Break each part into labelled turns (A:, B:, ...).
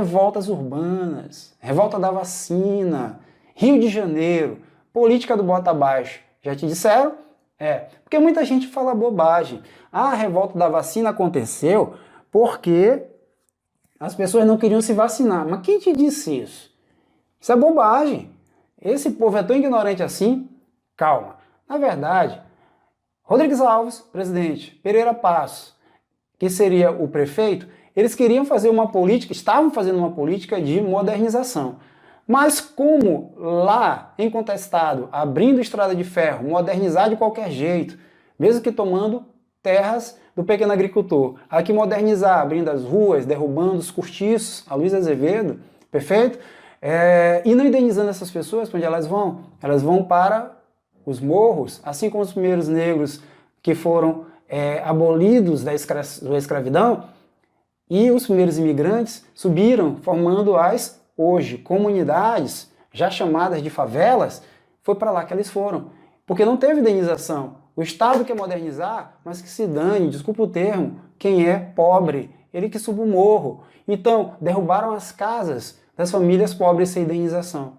A: revoltas urbanas, revolta da vacina, Rio de Janeiro, política do bota abaixo. Já te disseram? Porque muita gente fala bobagem. A revolta da vacina aconteceu porque as pessoas não queriam se vacinar. Mas quem te disse isso? Isso é bobagem. Esse povo é tão ignorante assim? Calma. Na verdade, Rodrigues Alves, presidente, Pereira Passos, que seria o prefeito, eles queriam fazer uma política, estavam fazendo uma política de modernização. Mas como lá, incontestado, abrindo estrada de ferro, modernizar de qualquer jeito, mesmo que tomando terras do pequeno agricultor, aqui modernizar, abrindo as ruas, derrubando os cortiços, a Luiz Azevedo, perfeito? E não indenizando essas pessoas, para onde elas vão? Elas vão para os morros, assim como os primeiros negros que foram abolidos da escravidão, e os primeiros imigrantes subiram, formando hoje, comunidades, já chamadas de favelas, foi para lá que eles foram. Porque não teve indenização. O Estado quer modernizar, mas que se dane, desculpa o termo, quem é pobre, ele que suba o morro. Então, derrubaram as casas das famílias pobres sem indenização.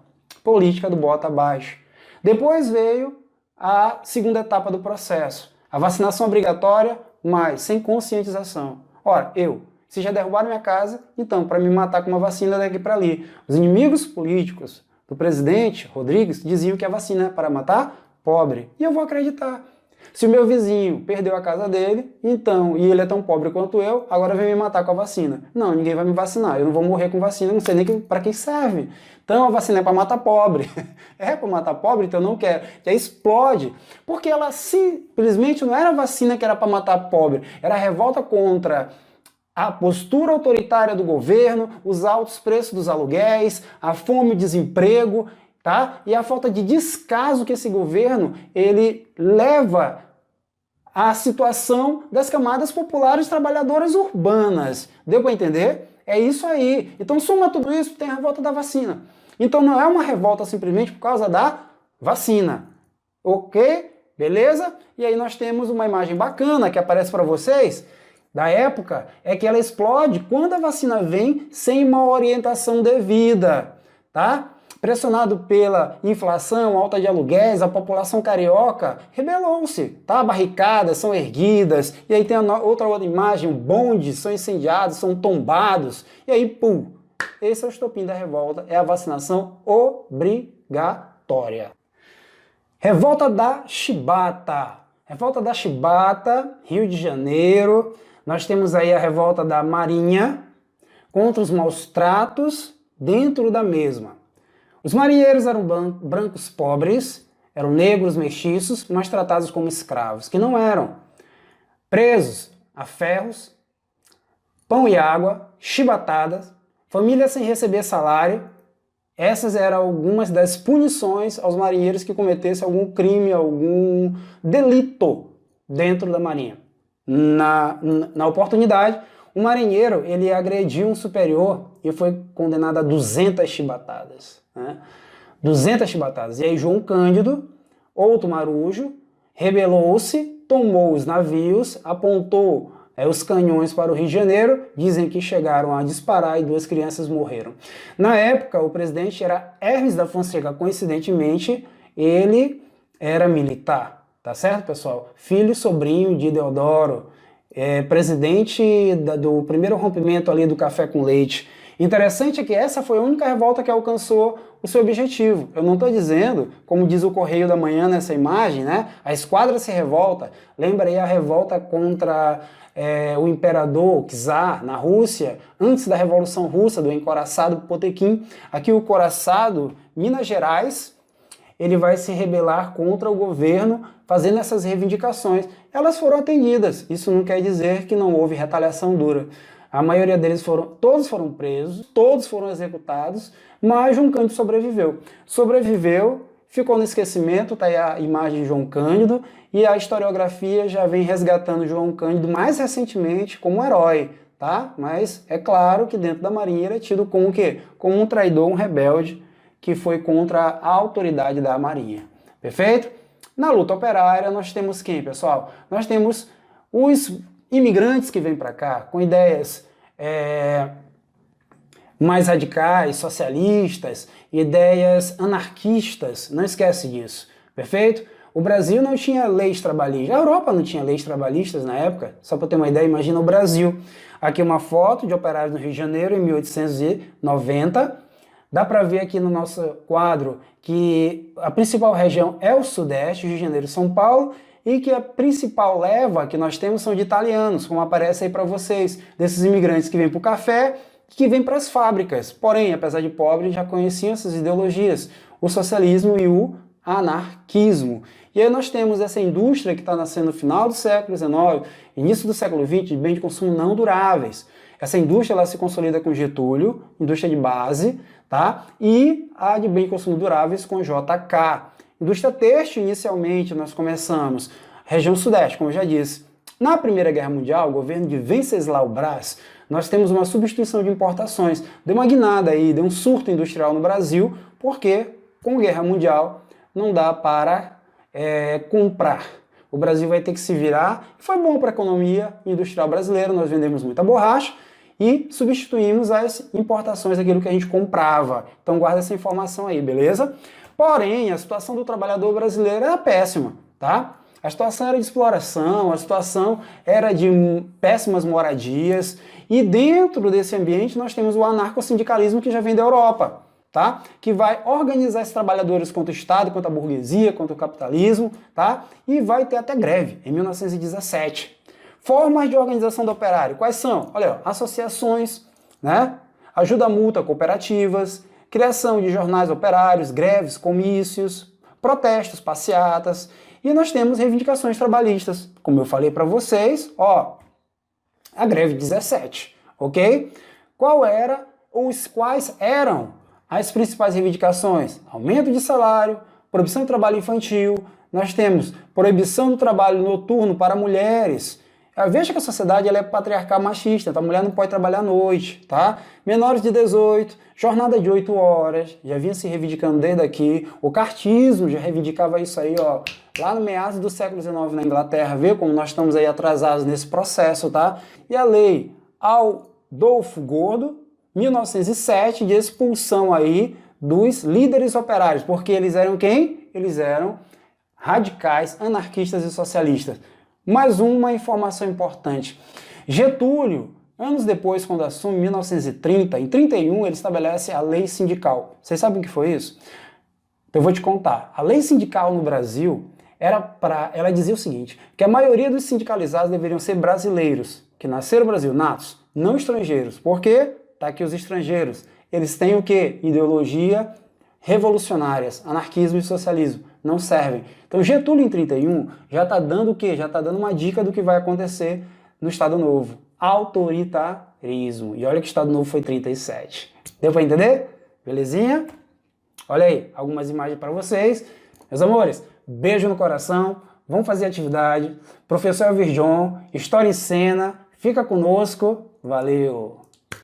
A: Política do bota abaixo. Depois veio a segunda etapa do processo. A vacinação obrigatória, mas sem conscientização. Ora, se já derrubaram minha casa, então, para me matar com uma vacina daqui para ali. Os inimigos políticos do presidente Rodrigues diziam que a vacina é para matar pobre. E eu vou acreditar. Se o meu vizinho perdeu a casa dele, então, e ele é tão pobre quanto eu, agora vem me matar com a vacina. Não, ninguém vai me vacinar. Eu não vou morrer com vacina, não sei nem para quem serve. Então, a vacina é para matar pobre. É para matar pobre, então eu não quero. Já explode. Porque ela simplesmente não era a vacina que era para matar pobre. Era a revolta contra a postura autoritária do governo, os altos preços dos aluguéis, a fome e o desemprego, tá? E a falta de descaso que esse governo ele leva à situação das camadas populares trabalhadoras urbanas. Deu para entender? É isso aí. Então soma tudo isso, tem a revolta da vacina. Então não é uma revolta simplesmente por causa da vacina. Ok? Beleza? E aí nós temos uma imagem bacana que aparece para vocês da época, é que ela explode quando a vacina vem sem uma orientação devida, tá? Pressionado pela inflação, alta de aluguéis, a população carioca rebelou-se, tá? Barricadas são erguidas, e aí tem outra imagem, bondes são incendiados, são tombados, e aí, pum! Esse é o estopim da revolta, é a vacinação obrigatória. Revolta da Chibata. Revolta da Chibata, Rio de Janeiro. Nós temos aí a revolta da Marinha contra os maus tratos dentro da mesma. Os marinheiros eram brancos pobres, eram negros mestiços, mas tratados como escravos, que não eram. Presos a ferros, pão e água, chibatadas, famílias sem receber salário. Essas eram algumas das punições aos marinheiros que cometessem algum crime, algum delito dentro da marinha. Na oportunidade, o marinheiro ele agrediu um superior e foi condenado a 200 chibatadas. Né? 200 chibatadas. E aí João Cândido, outro marujo, rebelou-se, tomou os navios, apontou os canhões para o Rio de Janeiro, dizem que chegaram a disparar e 2 crianças morreram. Na época, o presidente era Hermes da Fonseca, coincidentemente, ele era militar. Tá certo, pessoal? Filho e sobrinho de Deodoro, presidente do primeiro rompimento ali do café com leite. Interessante é que essa foi a única revolta que alcançou o seu objetivo. Eu não estou dizendo, como diz o Correio da Manhã nessa imagem, né? A esquadra se revolta. Lembra aí a revolta contra o imperador czar na Rússia, antes da Revolução Russa, do encouraçado Potemkin. Aqui o couraçado, Minas Gerais, ele vai se rebelar contra o governo, fazendo essas reivindicações. Elas foram atendidas. Isso não quer dizer que não houve retaliação dura. A maioria deles todos foram presos, todos foram executados, mas João Cândido sobreviveu. Sobreviveu, ficou no esquecimento, tá aí a imagem de João Cândido, e a historiografia já vem resgatando João Cândido mais recentemente como herói, tá? Mas é claro que dentro da Marinha ele é tido como o quê? Como um traidor, um rebelde, que foi contra a autoridade da Marinha. Perfeito? Na luta operária nós temos quem, pessoal? Nós temos os imigrantes que vêm para cá com ideias mais radicais, socialistas, ideias anarquistas, não esquece disso, perfeito? O Brasil não tinha leis trabalhistas, a Europa não tinha leis trabalhistas na época, só para ter uma ideia, imagina o Brasil. Aqui uma foto de operários no Rio de Janeiro em 1890, dá para ver aqui no nosso quadro que a principal região é o Sudeste, Rio de Janeiro e São Paulo, e que a principal leva que nós temos são de italianos, como aparece aí para vocês, desses imigrantes que vêm para o café, que vêm para as fábricas. Porém, apesar de pobres, já conheciam essas ideologias, o socialismo e o anarquismo. E aí nós temos essa indústria que está nascendo no final do século XIX, início do século XX, de bens de consumo não duráveis. Essa indústria ela se consolida com Getúlio, indústria de base, tá? E a de bens de consumo duráveis com JK. Indústria têxtil, inicialmente, nós começamos, região sudeste, como eu já disse. Na Primeira Guerra Mundial, o governo de Venceslau Braz, nós temos uma substituição de importações. Deu uma guinada aí, deu um surto industrial no Brasil, porque com a Guerra Mundial não dá para comprar. O Brasil vai ter que se virar. Foi bom para a economia industrial brasileira, nós vendemos muita borracha e substituímos as importações daquilo que a gente comprava. Então guarda essa informação aí, beleza? Porém, a situação do trabalhador brasileiro era péssima, tá? A situação era de exploração, a situação era de péssimas moradias, e dentro desse ambiente nós temos o anarcossindicalismo que já vem da Europa, tá? Que vai organizar esses trabalhadores contra o Estado, contra a burguesia, contra o capitalismo, tá? E vai ter até greve, em 1917. Formas de organização do operário, quais são? Olha, ó, associações, né? Ajuda mútua, cooperativas, criação de jornais operários, greves, comícios, protestos, passeatas, e nós temos reivindicações trabalhistas, como eu falei para vocês, ó, a greve 17, ok? Quais eram as principais reivindicações? Aumento de salário, proibição do trabalho infantil, nós temos proibição do trabalho noturno para mulheres. Veja que a sociedade ela é patriarcal machista, então a mulher não pode trabalhar à noite, tá? Menores de 18, jornada de 8 horas, já vinha se reivindicando desde aqui. O cartismo já reivindicava isso aí, ó, lá no meados do século XIX na Inglaterra, vê como nós estamos aí atrasados nesse processo, tá? E a lei Adolfo Gordo, 1907, de expulsão aí dos líderes operários, porque eles eram quem? Eles eram radicais, anarquistas e socialistas. Mais uma informação importante. Getúlio, anos depois, quando assume, em 1930, em 31, ele estabelece a lei sindical. Vocês sabem o que foi isso? Então eu vou te contar. A lei sindical no Brasil, ela dizia o seguinte, que a maioria dos sindicalizados deveriam ser brasileiros, que nasceram no Brasil, natos, não estrangeiros. Por quê? Tá aqui os estrangeiros. Eles têm o quê? Ideologia revolucionárias, anarquismo e socialismo, não servem. Então Getúlio em 31 já está dando o quê? Já está dando uma dica do que vai acontecer no Estado Novo. Autoritarismo. E olha que o Estado Novo foi 37. Deu para entender? Belezinha? Olha aí, algumas imagens para vocês. Meus amores, beijo no coração, vamos fazer atividade. Professor Elvir John, História em Cena, fica conosco. Valeu!